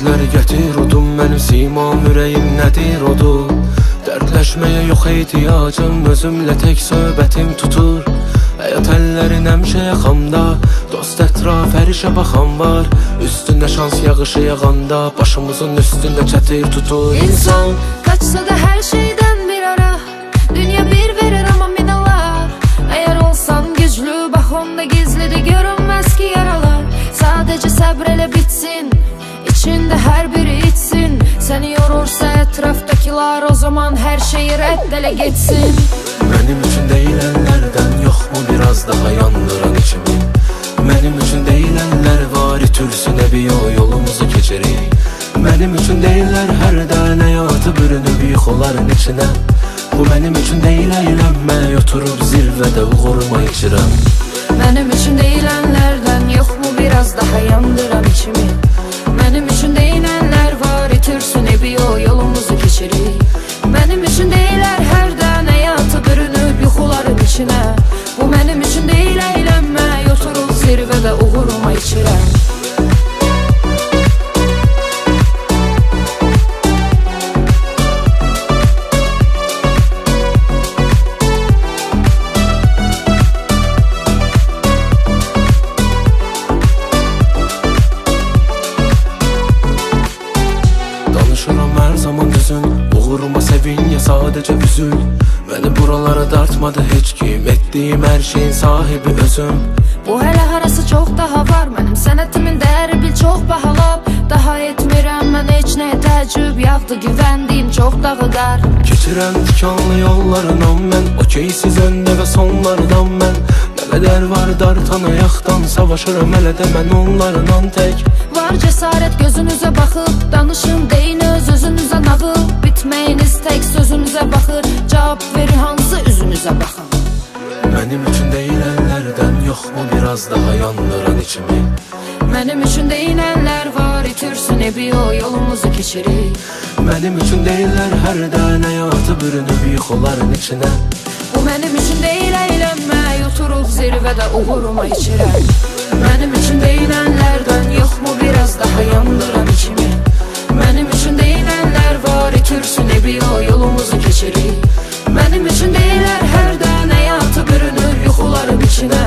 Həsrətləri gətir udum, mənim simam ürəyim nədir odur. Dərdləşməyə yox ehtiyacım, özümlə tək söhbətim tutur. Həyat əllərin həmişə yaxamda, dost ətraf hər işə baxan var. Üstündə şans yağışı yağanda, başımızın üstündə çətir tutur. İnsan kaçsa da her şeyden bir ara, dünya bir verir ama minalar. Eğer olsan güçlü, bak onda gizlidir görünmez ki yaralar. Sadece sabreyle bitsin, içinde her biri içsin. Seni yorursa etraftakiler, o zaman her şeyi reddele gitsin. Mənim üçün deyilənlərdən yoxmu biraz daha yandıran içimi? Mənim üçün deyilənlər var, itülsün bir yolumuzu keçirik. Mənim üçün deyirlər hər dən həyatı bürünüb yuxuların içinə. Bu mənim üçün deyil əylənmək, oturub zirvədə uğuruma içirəm. Mənim üçün deyilənlərdən yoxmu biraz daha yandıran içimi? Mənim üçün deyilənlər var, itirsin bir yolumuzu keçirik. Mənim üçün deyilər hər dən həyatı bürünüb yuxuların içinə. Bu mənim üçün deyil əylənmək, oturub zirvədə uğuruma içirəm. Danışıram hər zaman düzün, uğuruma sevin ya sadəcə üzül. Məni buralara dartmadı heç kim, etdiyim hər şeyin sahibi özüm. Bu hələ harası çox daha var, mənim sənətimin dəyəri bil çox bahalab. Daha etmirəm mən heç nə təəccüb, yağdı güvəndiyim çox dağıdar. Keçirəm tikanlı yollarından mən, okeysiz öndə və sonlardan mən. Nə qədər var dartan ayaqdan, savaşıram hələ də mən onlardan tək. Var cəsarət gözünüzə baxıb, danışın deyin öz-özünüzə nağıl. Bitməyiniz tək sözünüzə baxır, cavab verir hansı üzünüzə baxın. Mənim üçün deyilənlərdən yoxmu biraz daha yandıran içimi? Mənim üçün deyilənlər var, itirsin bir yolumuzu keçirik. Mənim üçün deyirlər hər dən həyatı bürünüb yuxuların içinə. Bu mənim üçün deyil əylənmək, oturub zirvədə uğuruma içirəm. Mənim üçün deyilənlərdən yoxmu biraz daha yandıran içimi? Mənim üçün deyilənlər var, itirsin bir yolumuzu keçirik. Mənim üçün deyilər hər dən həyatı bürünür yuxuların içinə.